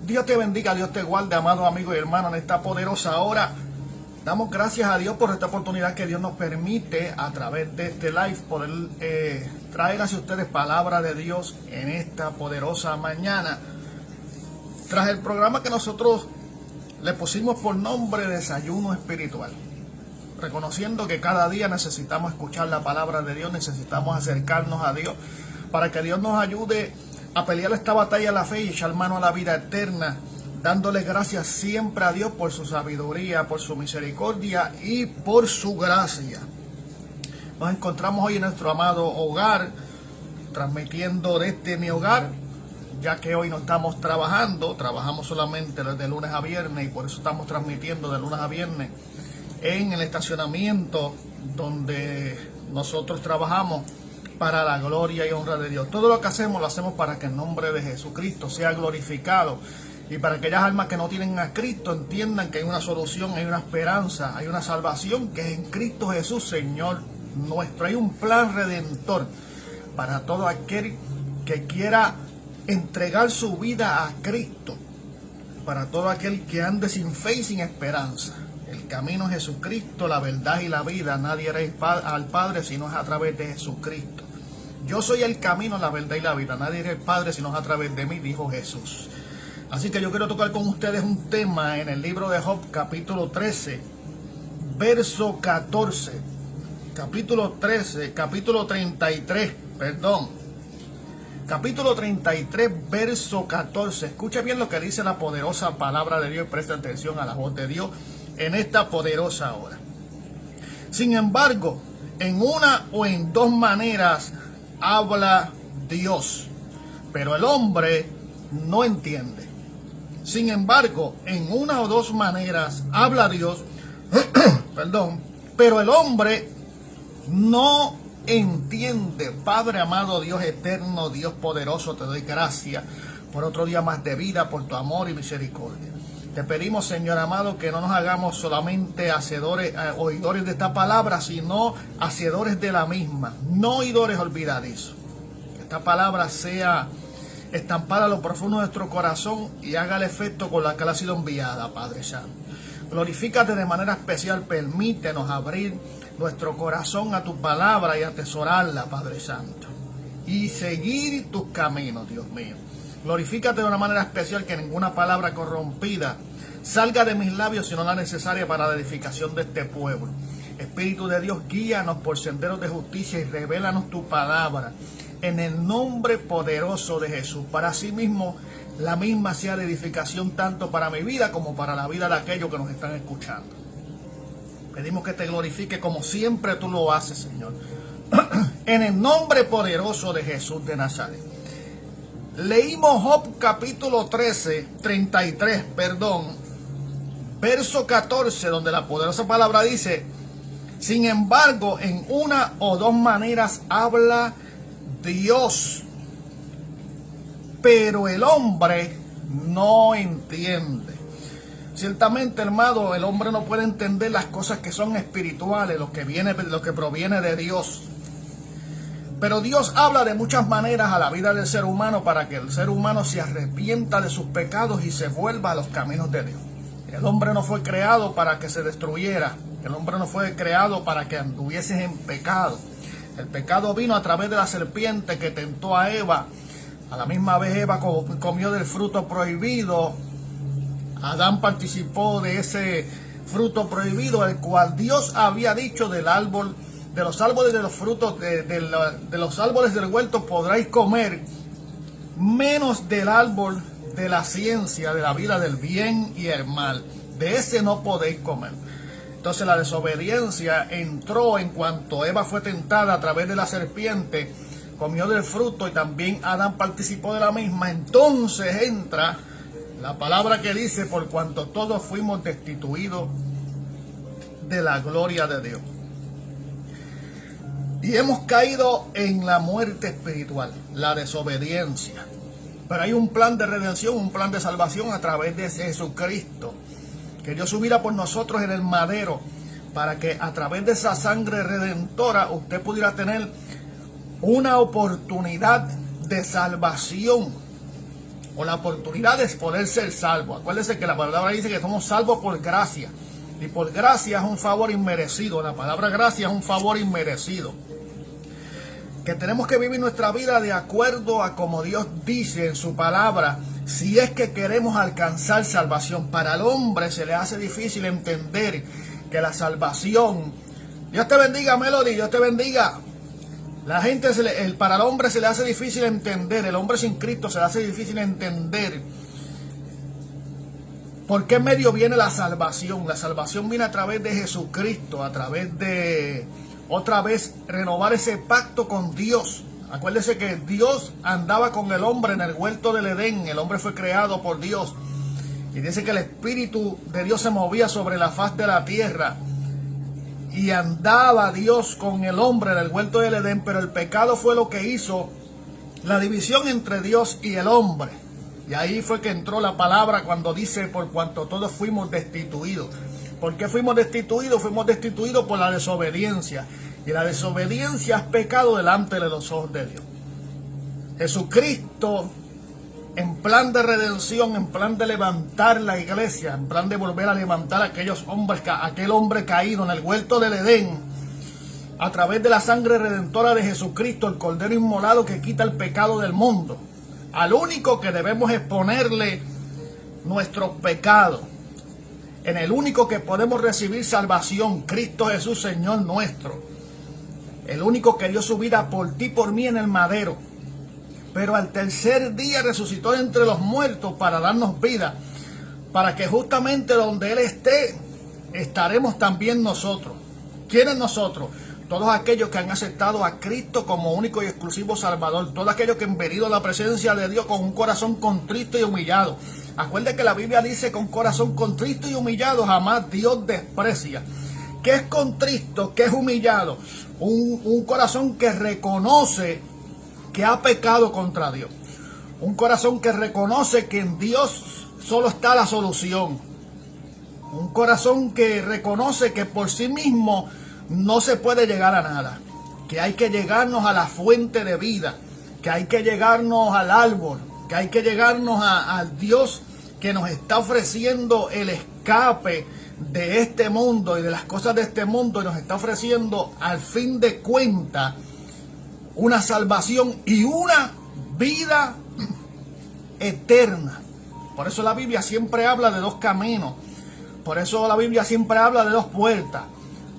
Dios te bendiga, Dios te guarde, amado amigo y hermano, en esta poderosa hora. Damos gracias a Dios por esta oportunidad que Dios nos permite a través de este live poder traer hacia ustedes palabra de Dios en esta poderosa mañana. Tras el programa que nosotros le pusimos por nombre Desayuno Espiritual, reconociendo que cada día necesitamos escuchar la palabra de Dios, necesitamos acercarnos a Dios para que Dios nos ayude a pelear esta batalla de la fe y echar mano a la vida eterna, dándole gracias siempre a Dios por su sabiduría, por su misericordia y por su gracia. Nos encontramos hoy en nuestro amado hogar, transmitiendo desde mi hogar, ya que hoy no estamos trabajamos solamente de lunes a viernes y por eso estamos transmitiendo de lunes a viernes en el estacionamiento donde nosotros trabajamos para la gloria y honra de Dios. Todo lo que hacemos lo hacemos para que el nombre de Jesucristo sea glorificado y para que aquellas almas que no tienen a Cristo entiendan que hay una solución, hay una esperanza, hay una salvación que es en Cristo Jesús, Señor nuestro. Hay un plan redentor para todo aquel que quiera entregar su vida a Cristo, para todo aquel que ande sin fe y sin esperanza. El camino es Jesucristo, la verdad y la vida. Nadie irá al Padre si no es a través de Jesucristo. Yo soy el camino, la verdad y la vida. Nadie irá al Padre si no es a través de mí, dijo Jesús. Así que yo quiero tocar con ustedes un tema en el libro de Job, capítulo 13, verso 14. Capítulo 33, Capítulo 33, verso 14. Escucha bien lo que dice la poderosa palabra de Dios y presta atención a la voz de Dios en esta poderosa hora. Sin embargo, en una o en dos maneras habla Dios, pero el hombre no entiende. Sin embargo, en una o dos maneras habla Dios, pero el hombre no entiende. Padre amado, Dios eterno, Dios poderoso, te doy gracias por otro día más de vida, por tu amor y misericordia. Te pedimos, Señor amado, que no nos hagamos solamente oidores de esta palabra, sino hacedores de la misma, no oidores olvidadizos. Que esta palabra sea estampada a lo profundo de nuestro corazón y haga el efecto con la que ha sido enviada, Padre Santo. Glorifícate de manera especial, permítenos abrir nuestro corazón a tu palabra y atesorarla, Padre Santo, y seguir tus caminos, Dios mío. Glorifícate de una manera especial, que ninguna palabra corrompida salga de mis labios, sino la necesaria para la edificación de este pueblo. Espíritu de Dios, guíanos por senderos de justicia y revélanos tu palabra en el nombre poderoso de Jesús. Para sí mismo, la misma sea de edificación tanto para mi vida como para la vida de aquellos que nos están escuchando. Pedimos que te glorifique como siempre tú lo haces, Señor. En el nombre poderoso de Jesús de Nazaret. Leímos Job capítulo 33, verso 14, donde la poderosa palabra dice: sin embargo, en una o dos maneras habla Dios, pero el hombre no entiende. Ciertamente, hermano, el hombre no puede entender las cosas que son espirituales, lo que proviene de Dios. Pero Dios habla de muchas maneras a la vida del ser humano para que el ser humano se arrepienta de sus pecados y se vuelva a los caminos de Dios. El hombre no fue creado para que se destruyera. El hombre no fue creado para que anduvieses en pecado. El pecado vino a través de la serpiente que tentó a Eva. A la misma vez Eva comió del fruto prohibido. Adán participó de ese fruto prohibido, el cual Dios había dicho del árbol, de los árboles de los frutos, de los árboles del huerto podréis comer, menos del árbol de la ciencia, de la vida del bien y el mal. De ese no podéis comer. Entonces la desobediencia entró en cuanto Eva fue tentada a través de la serpiente, comió del fruto y también Adán participó de la misma. Entonces entra la palabra que dice: por cuanto todos fuimos destituidos de la gloria de Dios. Y hemos caído en la muerte espiritual, la desobediencia. Pero hay un plan de redención, un plan de salvación a través de Jesucristo, que dio su vida por nosotros en el madero, para que a través de esa sangre redentora usted pudiera tener una oportunidad de salvación o la oportunidad de poder ser salvo. Acuérdense que la palabra dice que somos salvos por gracia. Y por gracia es un favor inmerecido. La palabra gracia es un favor inmerecido. Que tenemos que vivir nuestra vida de acuerdo a como Dios dice en su palabra, si es que queremos alcanzar salvación. Para el hombre se le hace difícil entender que la salvación... Dios te bendiga, Melody, Dios te bendiga. La gente, para el hombre se le hace difícil entender, el hombre sin Cristo se le hace difícil entender por qué medio viene la salvación. La salvación viene a través de Jesucristo, a través de, otra vez, renovar ese pacto con Dios. Acuérdese que Dios andaba con el hombre en el huerto del Edén, el hombre fue creado por Dios. Y dice que el Espíritu de Dios se movía sobre la faz de la tierra. Y andaba Dios con el hombre en el huerto del Edén, pero el pecado fue lo que hizo la división entre Dios y el hombre. Y ahí fue que entró la palabra cuando dice, por cuanto todos fuimos destituidos. ¿Por qué fuimos destituidos? Fuimos destituidos por la desobediencia. Y la desobediencia es pecado delante de los ojos de Dios. Jesucristo, en plan de redención, en plan de levantar la iglesia, en plan de volver a levantar a aquel hombre caído en el huerto del Edén, a través de la sangre redentora de Jesucristo, el Cordero inmolado que quita el pecado del mundo. Al único que debemos exponerle nuestros pecados, en el único que podemos recibir salvación, Cristo Jesús, Señor nuestro. El único que dio su vida por ti, por mí en el madero. Pero al tercer día resucitó entre los muertos para darnos vida, para que justamente donde Él esté, estaremos también nosotros. ¿Quiénes nosotros? Todos aquellos que han aceptado a Cristo como único y exclusivo Salvador. Todos aquellos que han venido a la presencia de Dios con un corazón contrito y humillado. Acuérdense que la Biblia dice con corazón contrito y humillado jamás Dios desprecia. ¿Qué es contristo? ¿Qué es humillado? Un corazón que reconoce que ha pecado contra Dios. Un corazón que reconoce que en Dios solo está la solución. Un corazón que reconoce que por sí mismo no se puede llegar a nada. Que hay que llegarnos a la fuente de vida. Que hay que llegarnos al árbol. Que hay que llegarnos al Dios que nos está ofreciendo el escape de este mundo y de las cosas de este mundo. Y nos está ofreciendo al fin de cuentas una salvación y una vida eterna. Por eso la Biblia siempre habla de dos caminos. Por eso la Biblia siempre habla de dos puertas.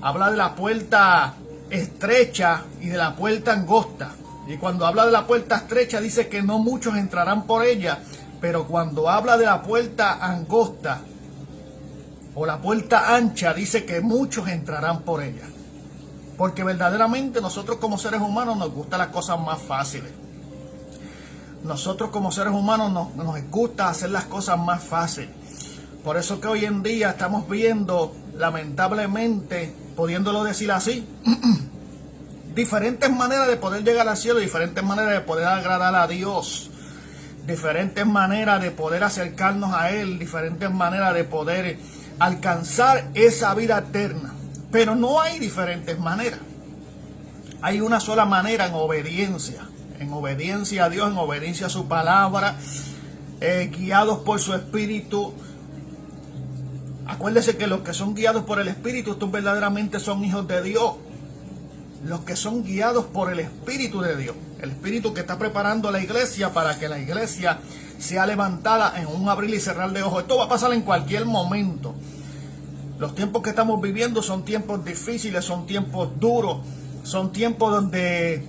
Habla de la puerta estrecha y de la puerta angosta. Y cuando habla de la puerta estrecha dice que no muchos entrarán por ella. Pero cuando habla de la puerta angosta o la puerta ancha dice que muchos entrarán por ella. Porque verdaderamente nosotros como seres humanos nos gustan las cosas más fáciles. Nosotros como seres humanos nos gusta hacer las cosas más fáciles. Por eso que hoy en día estamos viendo, lamentablemente, pudiéndolo decir así, diferentes maneras de poder llegar al cielo, diferentes maneras de poder agradar a Dios, diferentes maneras de poder acercarnos a Él, diferentes maneras de poder alcanzar esa vida eterna. Pero no hay diferentes maneras. Hay una sola manera, en obediencia a Dios, en obediencia a su palabra, guiados por su Espíritu. Acuérdese que los que son guiados por el Espíritu, estos verdaderamente son hijos de Dios. Los que son guiados por el Espíritu de Dios. El Espíritu que está preparando a la iglesia para que la iglesia sea levantada en un abrir y cerrar de ojos. Esto va a pasar en cualquier momento. Los tiempos que estamos viviendo son tiempos difíciles, son tiempos duros, son tiempos donde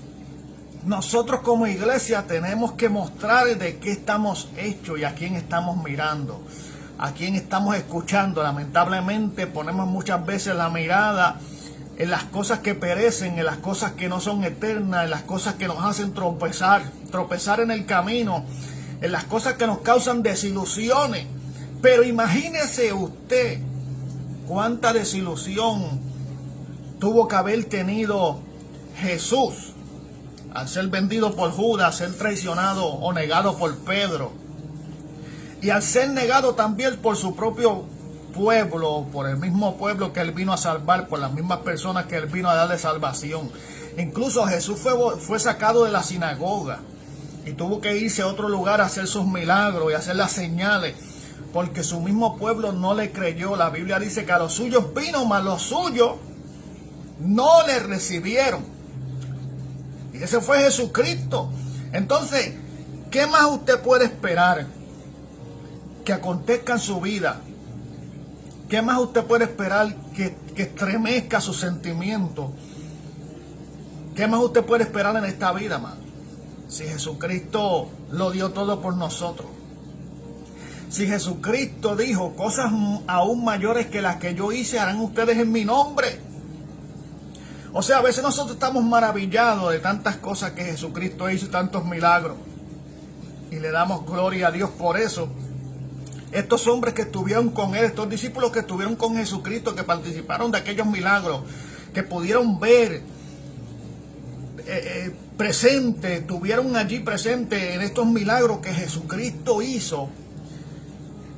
nosotros como iglesia tenemos que mostrar de qué estamos hechos y a quién estamos mirando, a quién estamos escuchando. Lamentablemente ponemos muchas veces la mirada en las cosas que perecen, en las cosas que no son eternas, en las cosas que nos hacen tropezar en el camino, en las cosas que nos causan desilusiones. Pero imagínese usted cuánta desilusión tuvo que haber tenido Jesús al ser vendido por Judas, ser traicionado o negado por Pedro, y al ser negado también por su propio pueblo, por el mismo pueblo que Él vino a salvar, por las mismas personas que Él vino a darle salvación. Incluso Jesús fue sacado de la sinagoga. y tuvo que irse a otro lugar a hacer sus milagros y hacer las señales, porque su mismo pueblo no le creyó. La Biblia dice que a los suyos vino, mas los suyos no le recibieron. Y ese fue Jesucristo. Entonces, ¿qué más usted puede esperar que acontezca en su vida? ¿Qué más usted puede esperar que estremezca sus sentimientos? ¿Qué más usted puede esperar en esta vida, hermano? Si Jesucristo lo dio todo por nosotros. Si Jesucristo dijo, cosas aún mayores que las que yo hice harán ustedes en mi nombre. O sea, a veces nosotros estamos maravillados de tantas cosas que Jesucristo hizo y tantos milagros. Y le damos gloria a Dios por eso. Estos hombres que estuvieron con él, estos discípulos que estuvieron con Jesucristo, que participaron de aquellos milagros, que pudieron ver presente, estuvieron allí presentes en estos milagros que Jesucristo hizo.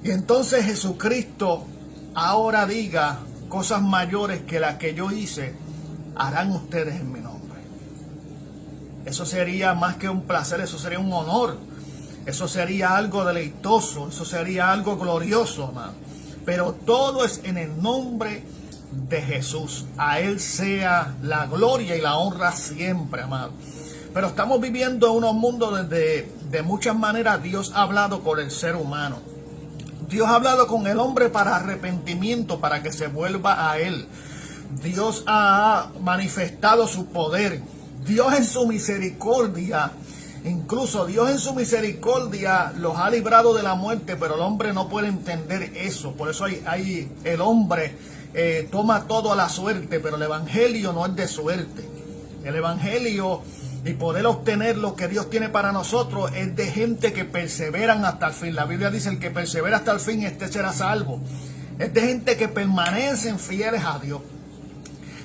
Y entonces Jesucristo ahora diga, cosas mayores que las que yo hice harán ustedes en mi nombre. Eso sería más que un placer, eso sería un honor. Eso sería algo deleitoso, eso sería algo glorioso, amado. Pero todo es en el nombre de Jesús. A Él sea la gloria y la honra siempre, amado. Pero estamos viviendo en unos mundos donde de muchas maneras Dios ha hablado con el ser humano. Dios ha hablado con el hombre para arrepentimiento, para que se vuelva a Él. Dios ha manifestado su poder. Dios en su misericordia, incluso Dios en su misericordia los ha librado de la muerte, pero el hombre no puede entender eso. Por eso el hombre toma todo a la suerte, pero el evangelio no es de suerte. El evangelio y poder obtener lo que Dios tiene para nosotros es de gente que perseveran hasta el fin. La Biblia dice, el que persevera hasta el fin, este será salvo. Es de gente que permanecen fieles a Dios.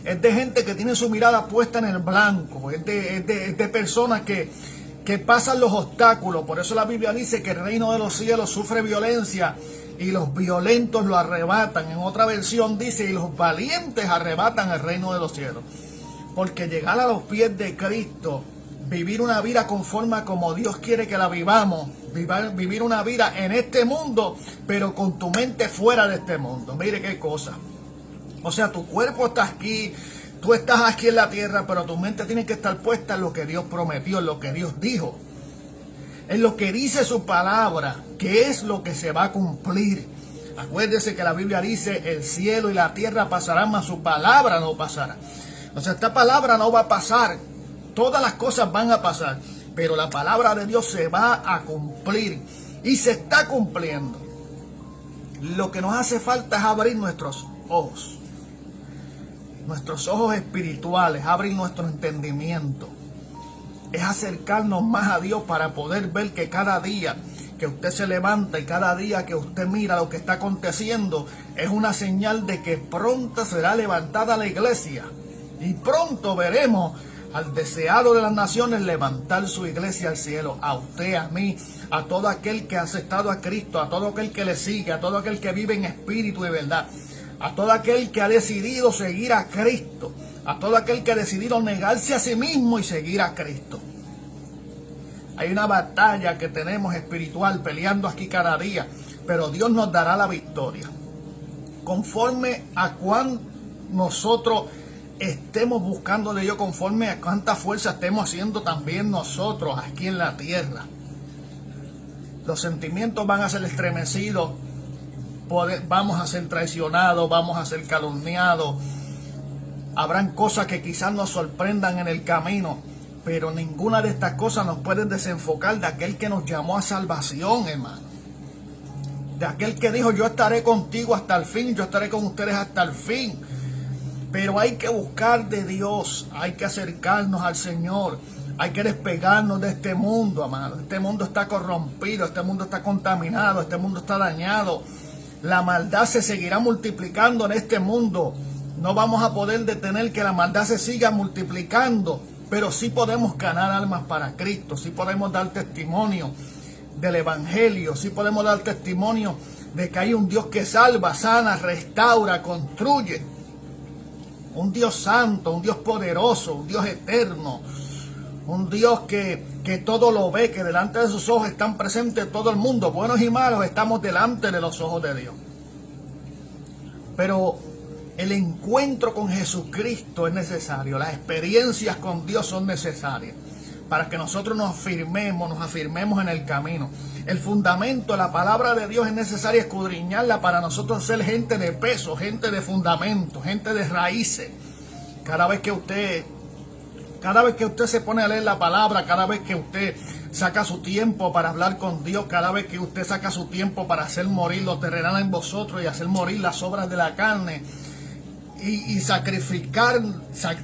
Es de gente que tiene su mirada puesta en el blanco. Es de personas que pasan los obstáculos. Por eso la Biblia dice que el reino de los cielos sufre violencia y los violentos lo arrebatan. En otra versión dice, y los valientes arrebatan el reino de los cielos. Porque llegar a los pies de Cristo, vivir una vida conforme a como Dios quiere que la vivamos, vivir una vida en este mundo, pero con tu mente fuera de este mundo. Mire qué cosa. O sea, tu cuerpo está aquí, tú estás aquí en la tierra, pero tu mente tiene que estar puesta en lo que Dios prometió, en lo que Dios dijo, en lo que dice su palabra, que es lo que se va a cumplir. Acuérdese que la Biblia dice, el cielo y la tierra pasarán, mas su palabra no pasará. O sea, esta palabra no va a pasar, todas las cosas van a pasar, pero la palabra de Dios se va a cumplir y se está cumpliendo. Lo que nos hace falta es abrir nuestros ojos espirituales, abrir nuestro entendimiento, es acercarnos más a Dios para poder ver que cada día que usted se levanta y cada día que usted mira lo que está aconteciendo es una señal de que pronto será levantada la iglesia y pronto veremos al deseado de las naciones levantar su iglesia al cielo, a usted, a mí, a todo aquel que ha aceptado a Cristo, a todo aquel que le sigue, a todo aquel que vive en espíritu y verdad, a todo aquel que ha decidido seguir a Cristo, a todo aquel que ha decidido negarse a sí mismo y seguir a Cristo. Hay una batalla que tenemos espiritual peleando aquí cada día, pero Dios nos dará la victoria. Conforme a cuán nosotros estemos buscando de Dios, conforme a cuánta fuerza estemos haciendo también nosotros aquí en la tierra. Los sentimientos van a ser estremecidos, vamos a ser traicionados, vamos a ser calumniados. Habrán cosas que quizás nos sorprendan en el camino, pero ninguna de estas cosas nos puede desenfocar de aquel que nos llamó a salvación, hermano. De aquel que dijo, yo estaré contigo hasta el fin, yo estaré con ustedes hasta el fin. Pero hay que buscar de Dios, hay que acercarnos al Señor, hay que despegarnos de este mundo, amado. Este mundo está corrompido, este mundo está contaminado, este mundo está dañado. La maldad se seguirá multiplicando en este mundo. No vamos a poder detener que la maldad se siga multiplicando, pero sí podemos ganar almas para Cristo, sí podemos dar testimonio del Evangelio, sí podemos dar testimonio de que hay un Dios que salva, sana, restaura, construye. Un Dios santo, un Dios poderoso, un Dios eterno, un Dios que todo lo ve, que delante de sus ojos están presentes todo el mundo, buenos y malos, estamos delante de los ojos de Dios. Pero el encuentro con Jesucristo es necesario, las experiencias con Dios son necesarias para que nosotros nos afirmemos en el camino. El fundamento, la palabra de Dios es necesaria escudriñarla para nosotros ser gente de peso, gente de fundamento, gente de raíces. Cada vez que usted se pone a leer la palabra, cada vez que usted saca su tiempo para hablar con Dios, cada vez que usted saca su tiempo para hacer morir lo terrenal en vosotros y hacer morir las obras de la carne y sacrificar,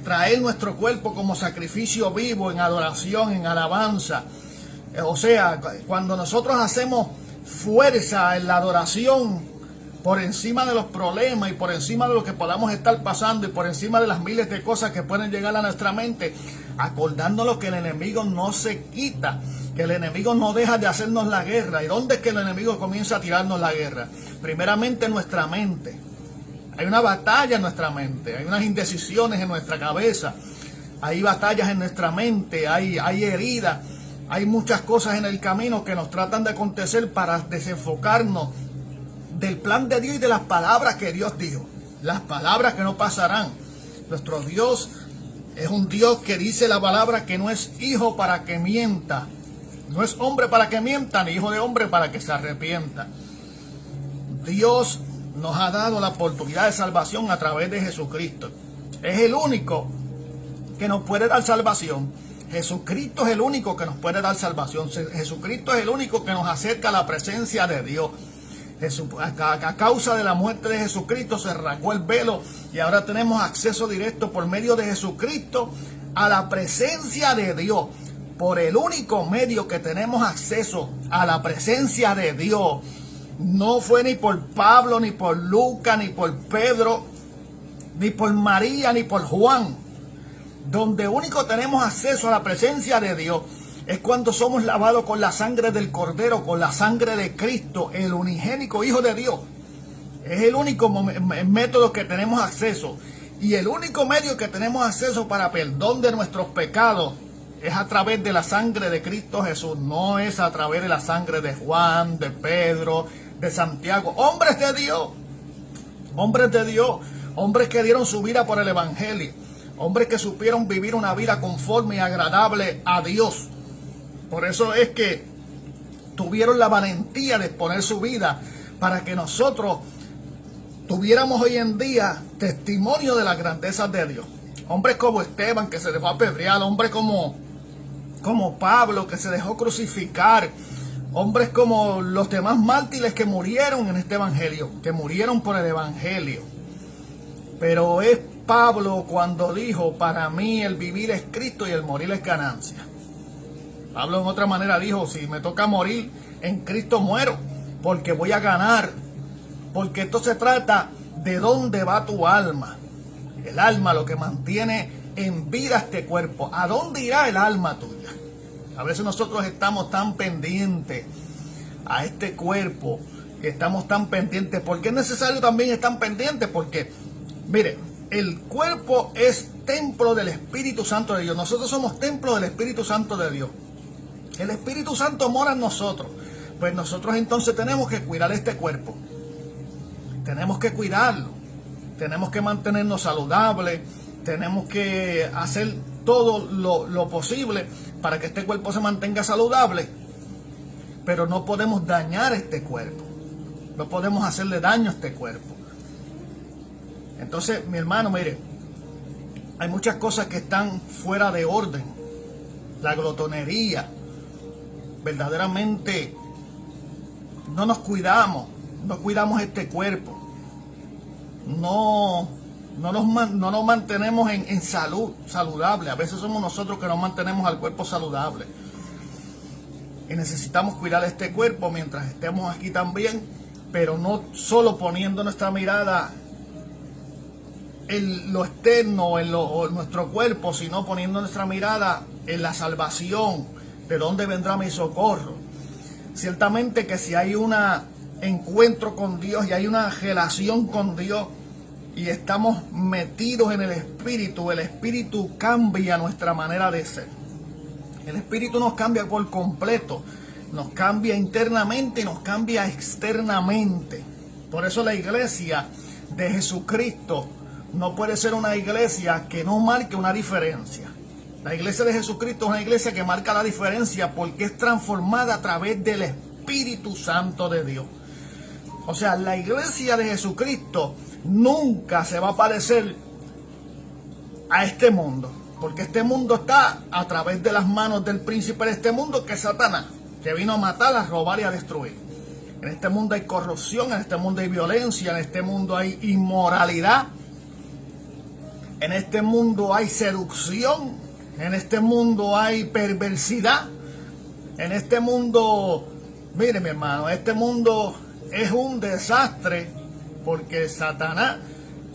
traer nuestro cuerpo como sacrificio vivo en adoración, en alabanza. O sea, cuando nosotros hacemos fuerza en la adoración por encima de los problemas y por encima de lo que podamos estar pasando y por encima de las miles de cosas que pueden llegar a nuestra mente, acordándonos que el enemigo no se quita, que el enemigo no deja de hacernos la guerra. ¿Y dónde es que el enemigo comienza a tirarnos la guerra? Primeramente en nuestra mente. Hay una batalla en nuestra mente, hay unas indecisiones en nuestra cabeza, hay batallas en nuestra mente, hay heridas, hay muchas cosas en el camino que nos tratan de acontecer para desenfocarnos del plan de Dios y de las palabras que Dios dijo, las palabras que no pasarán. Nuestro Dios es un Dios que dice la palabra que no es hijo para que mienta, no es hombre para que mienta, ni hijo de hombre para que se arrepienta. Dios nos ha dado la oportunidad de salvación a través de Jesucristo. Es el único que nos puede dar salvación. Jesucristo es el único que nos puede dar salvación. Jesucristo es el único que nos acerca a la presencia de Dios. A causa de la muerte de Jesucristo se rasgó el velo y ahora tenemos acceso directo por medio de Jesucristo a la presencia de Dios. Por el único medio que tenemos acceso a la presencia de Dios. No fue ni por Pablo, ni por Lucas, ni por Pedro, ni por María, ni por Juan. Donde único tenemos acceso a la presencia de Dios es cuando somos lavados con la sangre del Cordero, con la sangre de Cristo, el unigénico Hijo de Dios. Es el único método que tenemos acceso. Y el único medio que tenemos acceso para perdón de nuestros pecados es a través de la sangre de Cristo Jesús. No es a través de la sangre de Juan, de Pedro, de Santiago. Hombres de Dios. Hombres de Dios. Hombres que dieron su vida por el Evangelio. Hombres que supieron vivir una vida conforme y agradable a Dios. Por eso es que tuvieron la valentía de exponer su vida para que nosotros tuviéramos hoy en día testimonio de las grandezas de Dios. Hombres como Esteban, que se dejó apedrear. Hombres como Pablo, que se dejó crucificar. Hombres como los demás mártires que murieron en este evangelio, que murieron por el evangelio. Pero es Pablo cuando dijo: para mí el vivir es Cristo y el morir es ganancia. Pablo en otra manera dijo: si me toca morir, en Cristo muero, porque voy a ganar. Porque esto se trata de dónde va tu alma. El alma, lo que mantiene en vida este cuerpo. ¿A dónde irá el alma tuya? A veces nosotros estamos tan pendientes a este cuerpo, que estamos tan pendientes. ¿Por qué es necesario también estar pendientes? Porque, mire, el cuerpo es templo del Espíritu Santo de Dios. Nosotros somos templo del Espíritu Santo de Dios. El Espíritu Santo mora en nosotros. Pues nosotros entonces tenemos que cuidar este cuerpo. Tenemos que cuidarlo. Tenemos que mantenernos saludables. Tenemos que hacer todo lo posible para que este cuerpo se mantenga saludable. Pero no podemos dañar este cuerpo. No podemos hacerle daño a este cuerpo. Entonces, mi hermano, mire, hay muchas cosas que están fuera de orden. La glotonería. Verdaderamente no nos cuidamos. No cuidamos este cuerpo. No nos mantenemos en salud, saludable. A veces somos nosotros que no mantenemos al cuerpo saludable. Y necesitamos cuidar este cuerpo mientras estemos aquí también, pero no solo poniendo nuestra mirada en lo externo, en nuestro cuerpo, sino poniendo nuestra mirada en la salvación, de dónde vendrá mi socorro. Ciertamente que si hay un encuentro con Dios y hay una relación con Dios, y estamos metidos en el Espíritu cambia nuestra manera de ser. El Espíritu nos cambia por completo. Nos cambia internamente y nos cambia externamente. Por eso la iglesia de Jesucristo no puede ser una iglesia que no marque una diferencia. La iglesia de Jesucristo es una iglesia que marca la diferencia porque es transformada a través del Espíritu Santo de Dios. O sea, la iglesia de Jesucristo nunca se va a parecer a este mundo, porque este mundo está a través de las manos del príncipe de este mundo, que es Satanás, que vino a matar, a robar y a destruir. En este mundo hay corrupción, en este mundo hay violencia, en este mundo hay inmoralidad, en este mundo hay seducción, en este mundo hay perversidad, en este mundo, mire mi hermano, este mundo es un desastre porque Satanás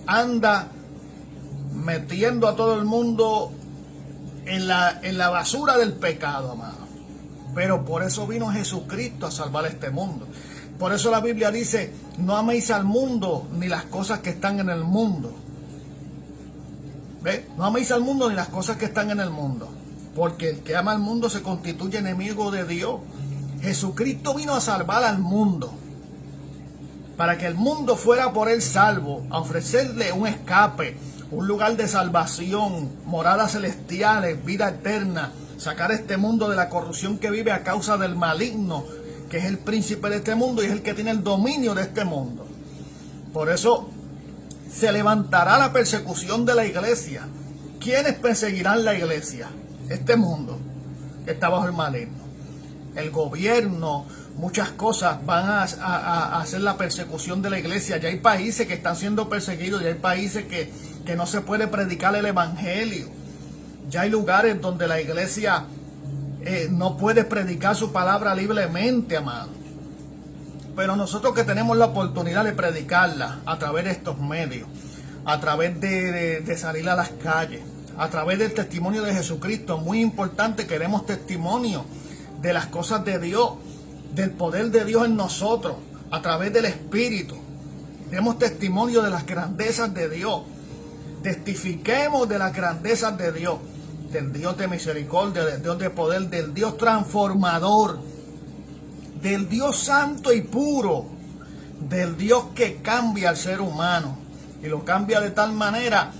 anda metiendo a todo el mundo en la basura del pecado, amado. Pero por eso vino Jesucristo a salvar este mundo. Por eso la Biblia dice, no améis al mundo ni las cosas que están en el mundo. ¿Ve? No améis al mundo ni las cosas que están en el mundo. Porque el que ama al mundo se constituye enemigo de Dios. Jesucristo vino a salvar al mundo. Para que el mundo fuera por él salvo. A ofrecerle un escape, un lugar de salvación, moradas celestiales, vida eterna. Sacar este mundo de la corrupción que vive a causa del maligno, que es el príncipe de este mundo y es el que tiene el dominio de este mundo. Por eso se levantará la persecución de la iglesia. ¿Quiénes perseguirán la iglesia? Este mundo que está bajo el maligno. El gobierno, muchas cosas van a hacer la persecución de la iglesia. Ya hay países que están siendo perseguidos, ya hay países que no se puede predicar el evangelio. Ya hay lugares donde la iglesia no puede predicar su palabra libremente, amado. Pero nosotros que tenemos la oportunidad de predicarla a través de estos medios, a través de salir a las calles, a través del testimonio de Jesucristo, muy importante, queremos testimonio de las cosas de Dios, del poder de Dios en nosotros, a través del Espíritu. Demos testimonio de las grandezas de Dios. Testifiquemos de las grandezas de Dios, del Dios de misericordia, del Dios de poder, del Dios transformador, del Dios santo y puro, del Dios que cambia al ser humano y lo cambia de tal manera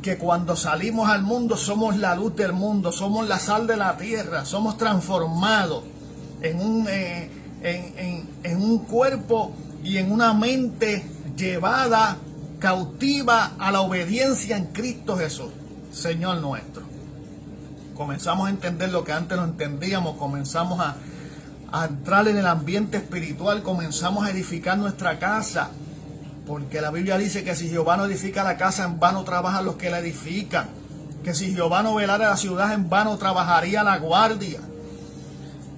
que cuando salimos al mundo somos la luz del mundo, somos la sal de la tierra, somos transformados en un cuerpo y en una mente llevada cautiva a la obediencia en Cristo Jesús, Señor nuestro. Comenzamos a entender lo que antes no entendíamos, comenzamos a entrar en el ambiente espiritual, comenzamos a edificar nuestra casa, porque la Biblia dice que si Jehová no edifica la casa, en vano trabajan los que la edifican, que si Jehová no velara la ciudad, en vano trabajaría la guardia.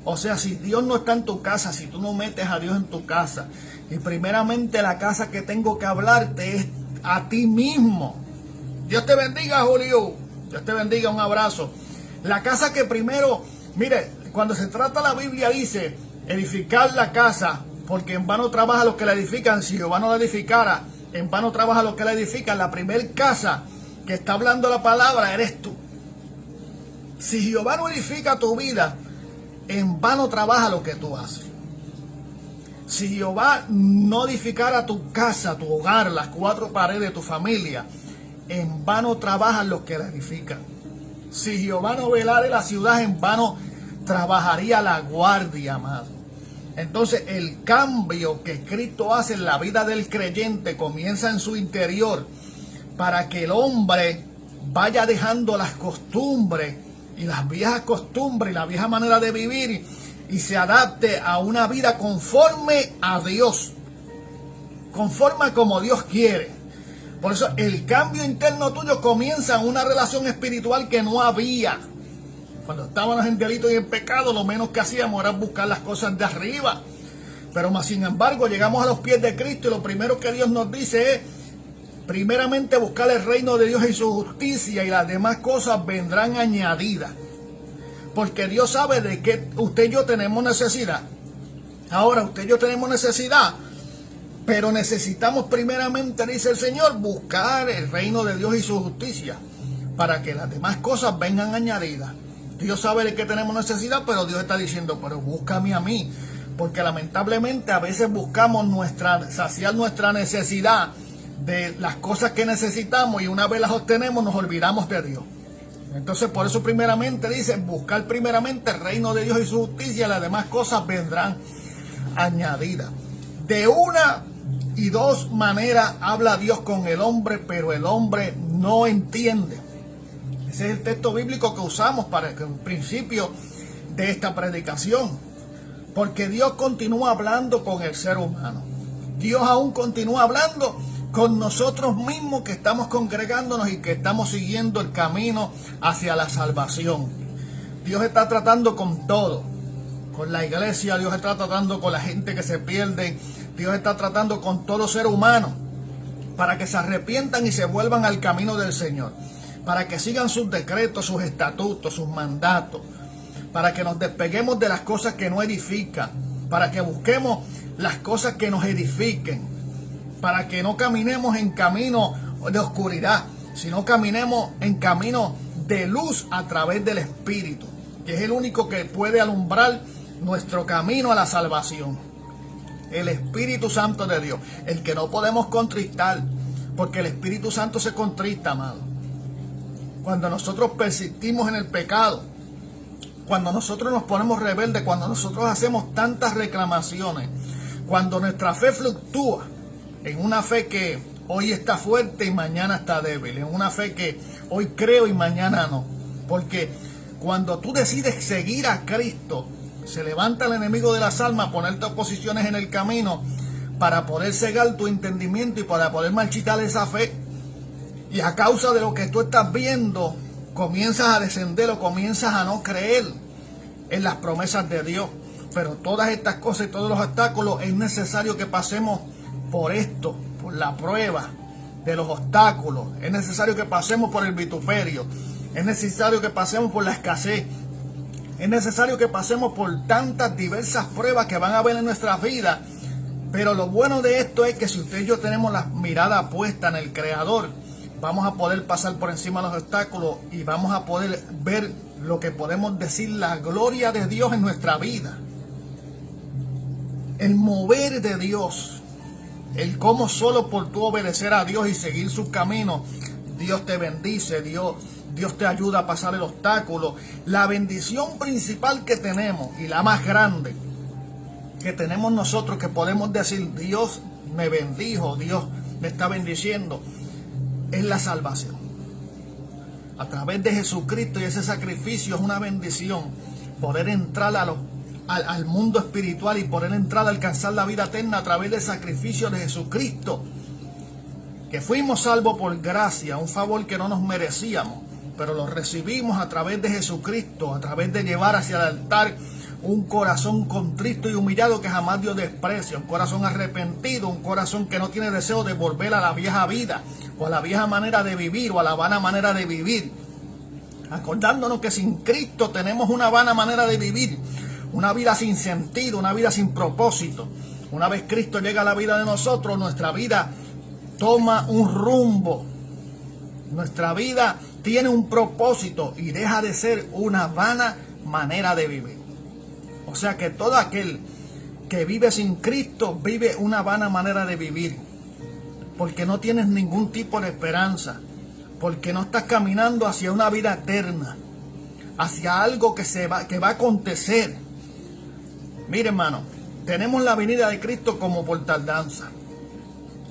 O sea, si Dios no está en tu casa, si tú no metes a Dios en tu casa, y primeramente la casa que tengo que hablarte es a ti mismo. Dios te bendiga, Julio. Dios te bendiga, un abrazo. La casa que primero, mire, cuando se trata la Biblia dice edificar la casa, porque en vano trabaja los que la edifican. Si Jehová no la edificara, en vano trabaja los que la edifican. La primer casa que está hablando la palabra eres tú. Si Jehová no edifica tu vida, en vano trabaja lo que tú haces. Si Jehová no edificara tu casa, tu hogar, las cuatro paredes de tu familia, en vano trabajan los que la edifican. Si Jehová no velare la ciudad, en vano trabajaría la guardia, amado. Entonces el cambio que Cristo hace en la vida del creyente comienza en su interior, para que el hombre vaya dejando las costumbres y las viejas costumbres y la vieja manera de vivir y se adapte a una vida conforme a Dios, conforme a como Dios quiere. Por eso el cambio interno tuyo comienza en una relación espiritual que no había. Cuando estábamos en delito y en pecado, lo menos que hacíamos era buscar las cosas de arriba. Pero más sin embargo, llegamos a los pies de Cristo y lo primero que Dios nos dice es, primeramente, buscar el reino de Dios y su justicia, y las demás cosas vendrán añadidas. Porque Dios sabe de que usted y yo tenemos necesidad. Ahora, usted y yo tenemos necesidad, pero necesitamos primeramente, dice el Señor, buscar el reino de Dios y su justicia, para que las demás cosas vengan añadidas. Dios sabe de qué tenemos necesidad, pero Dios está diciendo, pero búscame a mí. Porque lamentablemente a veces buscamos saciar nuestra necesidad de las cosas que necesitamos y una vez las obtenemos nos olvidamos de Dios. Entonces por eso primeramente dice, buscar primeramente el reino de Dios y su justicia, y las demás cosas vendrán añadidas. De una y dos maneras habla Dios con el hombre, pero el hombre no entiende. Ese es el texto bíblico que usamos para el principio de esta predicación. Porque Dios continúa hablando con el ser humano. Dios aún continúa hablando con nosotros mismos que estamos congregándonos y que estamos siguiendo el camino hacia la salvación. Dios está tratando con todo. Con la iglesia, Dios está tratando con la gente que se pierde. Dios está tratando con todo ser humano para que se arrepientan y se vuelvan al camino del Señor. Para que sigan sus decretos, sus estatutos, sus mandatos. Para que nos despeguemos de las cosas que no edifican, para que busquemos las cosas que nos edifiquen, para que no caminemos en camino de oscuridad, sino caminemos en camino de luz a través del Espíritu, que es el único que puede alumbrar nuestro camino a la salvación. El Espíritu Santo de Dios, el que no podemos contristar, porque el Espíritu Santo se contrista, amado. Cuando nosotros persistimos en el pecado, cuando nosotros nos ponemos rebeldes, cuando nosotros hacemos tantas reclamaciones, cuando nuestra fe fluctúa en una fe que hoy está fuerte y mañana está débil, en una fe que hoy creo y mañana no. Porque cuando tú decides seguir a Cristo, se levanta el enemigo de las almas a ponerte oposiciones en el camino para poder cegar tu entendimiento y para poder marchitar esa fe. Y a causa de lo que tú estás viendo, comienzas a descender o comienzas a no creer en las promesas de Dios. Pero todas estas cosas y todos los obstáculos es necesario que pasemos por esto, por la prueba de los obstáculos. Es necesario que pasemos por el vituperio. Es necesario que pasemos por la escasez. Es necesario que pasemos por tantas diversas pruebas que van a haber en nuestras vidas. Pero lo bueno de esto es que si usted y yo tenemos la mirada puesta en el Creador, vamos a poder pasar por encima de los obstáculos y vamos a poder ver lo que podemos decir, la gloria de Dios en nuestra vida. El mover de Dios, el cómo solo por tú obedecer a Dios y seguir sus caminos, Dios te bendice, Dios te ayuda a pasar el obstáculo. La bendición principal que tenemos y la más grande que tenemos nosotros, que podemos decir, Dios me bendijo, Dios me está bendiciendo, es la salvación. A través de Jesucristo y ese sacrificio es una bendición poder entrar al mundo espiritual y poder entrar a alcanzar la vida eterna a través del sacrificio de Jesucristo. Que fuimos salvos por gracia, un favor que no nos merecíamos, pero lo recibimos a través de Jesucristo, a través de llevar hacia el altar un corazón contrito y humillado que jamás dio desprecio, un corazón arrepentido, un corazón que no tiene deseo de volver a la vieja vida o a la vieja manera de vivir o a la vana manera de vivir, acordándonos que sin Cristo tenemos una vana manera de vivir, una vida sin sentido, una vida sin propósito. Una vez Cristo llega a la vida de nosotros, nuestra vida toma un rumbo, nuestra vida tiene un propósito y deja de ser una vana manera de vivir. O sea que todo aquel que vive sin Cristo vive una vana manera de vivir, porque no tienes ningún tipo de esperanza, porque no estás caminando hacia una vida eterna, hacia algo que va a acontecer. Mire, hermano, tenemos la venida de Cristo como por tardanza.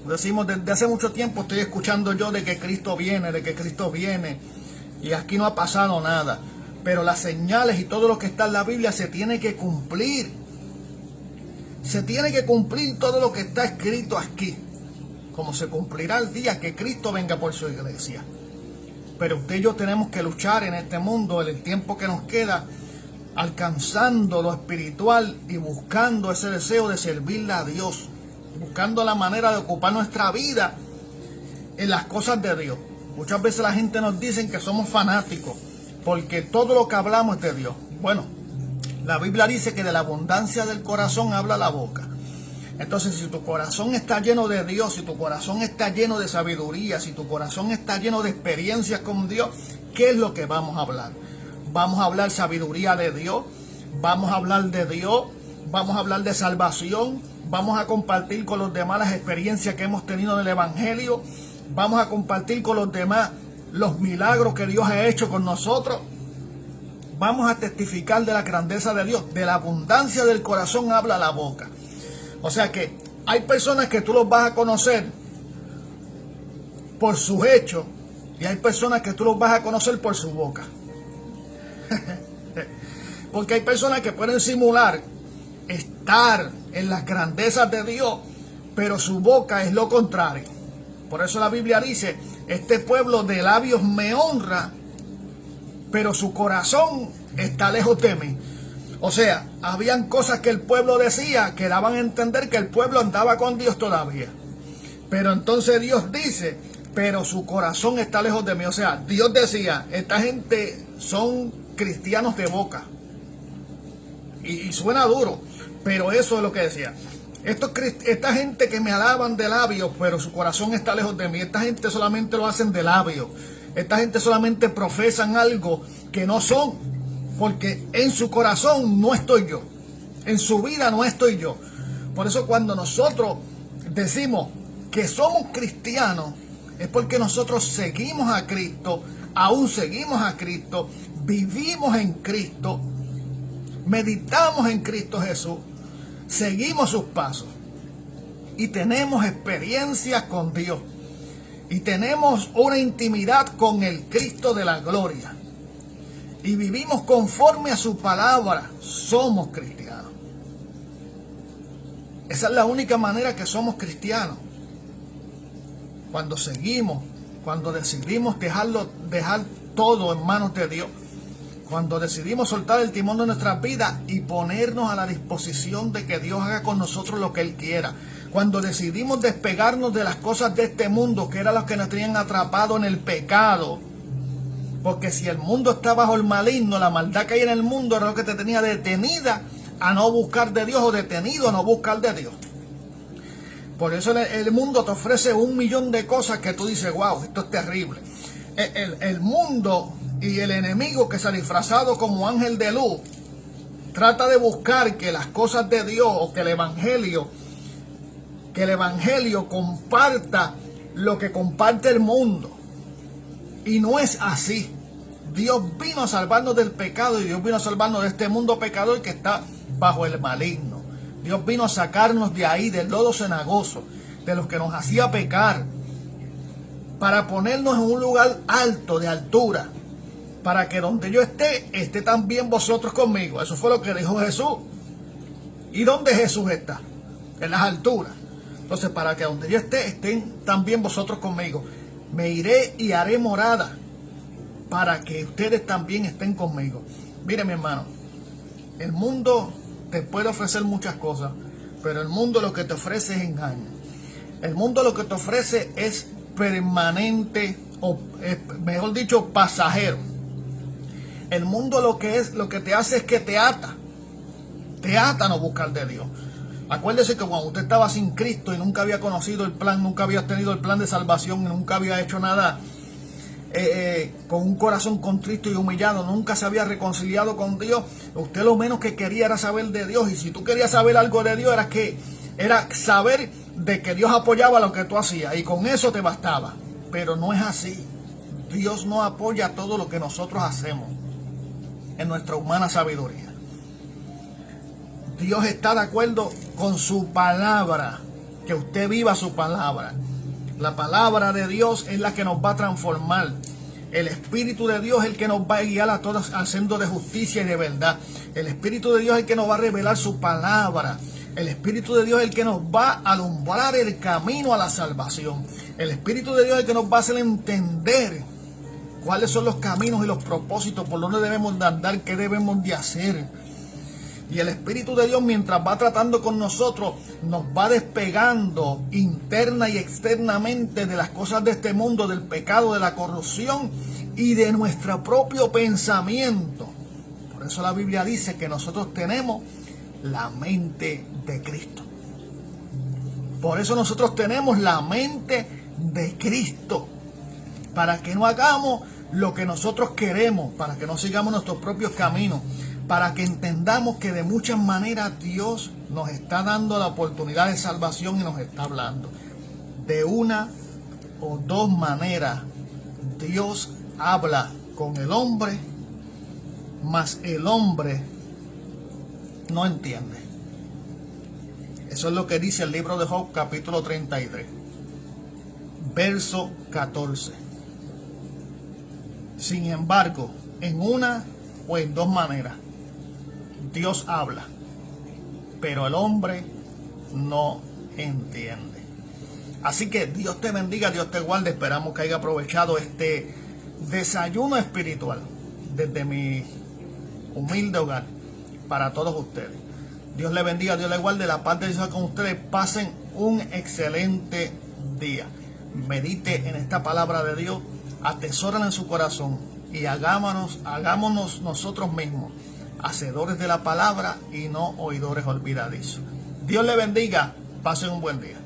Decimos desde hace mucho tiempo, estoy escuchando yo de que Cristo viene, y aquí no ha pasado nada. Pero las señales y todo lo que está en la Biblia se tiene que cumplir. Se tiene que cumplir todo lo que está escrito aquí, como se cumplirá el día que Cristo venga por su iglesia. Pero usted y yo tenemos que luchar en este mundo, en el tiempo que nos queda, alcanzando lo espiritual y buscando ese deseo de servirle a Dios, buscando la manera de ocupar nuestra vida en las cosas de Dios. Muchas veces la gente nos dice que somos fanáticos porque todo lo que hablamos es de Dios. Bueno, la Biblia dice que de la abundancia del corazón habla la boca. Entonces, si tu corazón está lleno de Dios, si tu corazón está lleno de sabiduría, si tu corazón está lleno de experiencias con Dios, ¿qué es lo que vamos a hablar? vamos a hablar sabiduría de Dios, vamos a hablar de Dios, vamos a hablar de salvación, vamos a compartir con los demás las experiencias que hemos tenido en el Evangelio, vamos a compartir con los demás los milagros que Dios ha hecho con nosotros. Vamos a testificar de la grandeza de Dios, de la abundancia del corazón habla la boca. O sea que hay personas que tú los vas a conocer por sus hechos y hay personas que tú los vas a conocer por su boca. Porque hay personas que pueden simular estar en las grandezas de Dios, pero su boca es lo contrario. Por eso la Biblia dice, este pueblo de labios me honra, pero su corazón está lejos de mí. O sea, habían cosas que el pueblo decía que daban a entender que el pueblo andaba con Dios todavía. Pero entonces Dios dice, pero su corazón está lejos de mí. O sea, Dios decía, esta gente son cristianos de boca. Y suena duro, pero eso es lo que decía. Esta gente que me alaban de labios, pero su corazón está lejos de mí. Esta gente solamente lo hacen de labios. Esta gente solamente profesan algo que no son, porque en su corazón no estoy yo. En su vida no estoy yo. Por eso cuando nosotros decimos que somos cristianos, es porque nosotros seguimos a Cristo, aún seguimos a Cristo, vivimos en Cristo, meditamos en Cristo Jesús, seguimos sus pasos y tenemos experiencias con Dios y tenemos una intimidad con el Cristo de la gloria y vivimos conforme a su palabra. Somos cristianos. Esa es la única manera que somos cristianos. Cuando seguimos, cuando decidimos dejar todo en manos de Dios, cuando decidimos soltar el timón de nuestras vidas y ponernos a la disposición de que Dios haga con nosotros lo que Él quiera, cuando decidimos despegarnos de las cosas de este mundo, que era lo que nos tenían atrapado en el pecado, porque si el mundo está bajo el maligno, la maldad que hay en el mundo era lo que te tenía detenida a no buscar de Dios o detenido a no buscar de Dios. Por eso el mundo te ofrece 1.000.000 de cosas que tú dices, wow, esto es terrible. El mundo y el enemigo que se ha disfrazado como ángel de luz trata de buscar que las cosas de Dios o que el evangelio comparta lo que comparte el mundo. Y no es así. Dios vino a salvarnos del pecado y Dios vino a salvarnos de este mundo pecador que está bajo el maligno. Dios vino a sacarnos de ahí, del lodo cenagoso, de los que nos hacía pecar, para ponernos en un lugar alto, de altura, para que donde yo esté también vosotros conmigo. Eso fue lo que dijo Jesús. ¿Y dónde Jesús está? En las alturas. Entonces, para que donde yo esté, estén también vosotros conmigo. Me iré y haré morada para que ustedes también estén conmigo. Mire, mi hermano, el mundo te puede ofrecer muchas cosas, pero el mundo lo que te ofrece es engaño. El mundo lo que te ofrece es permanente, o mejor dicho, pasajero. El mundo lo que te hace es que te ata a no buscar de Dios. Acuérdese que cuando usted estaba sin Cristo y nunca había conocido el plan, nunca había tenido el plan de salvación y nunca había hecho nada, con un corazón contrito y humillado, nunca se había reconciliado con Dios, usted lo menos que quería era saber de Dios. Y si tú querías saber algo de Dios, era saber de que Dios apoyaba lo que tú hacías, y con eso te bastaba. Pero no es así. Dios no apoya todo lo que nosotros hacemos en nuestra humana sabiduría. Dios está de acuerdo con su palabra, que usted viva su palabra. La palabra de Dios es la que nos va a transformar. El Espíritu de Dios es el que nos va a guiar a todos al sendero de justicia y de verdad. El Espíritu de Dios es el que nos va a revelar su palabra. El Espíritu de Dios es el que nos va a alumbrar el camino a la salvación. El Espíritu de Dios es el que nos va a hacer entender cuáles son los caminos y los propósitos, por donde debemos de andar, qué debemos de hacer. Y el Espíritu de Dios, mientras va tratando con nosotros, nos va despegando interna y externamente de las cosas de este mundo, del pecado, de la corrupción y de nuestro propio pensamiento. Por eso la Biblia dice que nosotros tenemos la mente de Cristo. Por eso nosotros tenemos la mente de Cristo, para que no hagamos lo que nosotros queremos, para que no sigamos nuestros propios caminos, para que entendamos que de muchas maneras Dios nos está dando la oportunidad de salvación y nos está hablando. De una o dos maneras Dios habla con el hombre, mas el hombre no entiende. Eso es lo que dice el libro de Job, capítulo 33, verso 14. Sin embargo, en una o en dos maneras Dios habla, pero el hombre no entiende. Así que Dios te bendiga, Dios te guarde. Esperamos que haya aprovechado este desayuno espiritual desde mi humilde hogar para todos ustedes. Dios le bendiga, Dios le guarde, la paz de Dios con ustedes. Pasen un excelente día. Medite en esta palabra de Dios, atesórala en su corazón y hagámonos nosotros mismos hacedores de la palabra y no oidores olvidadizos. Dios le bendiga, pasen un buen día.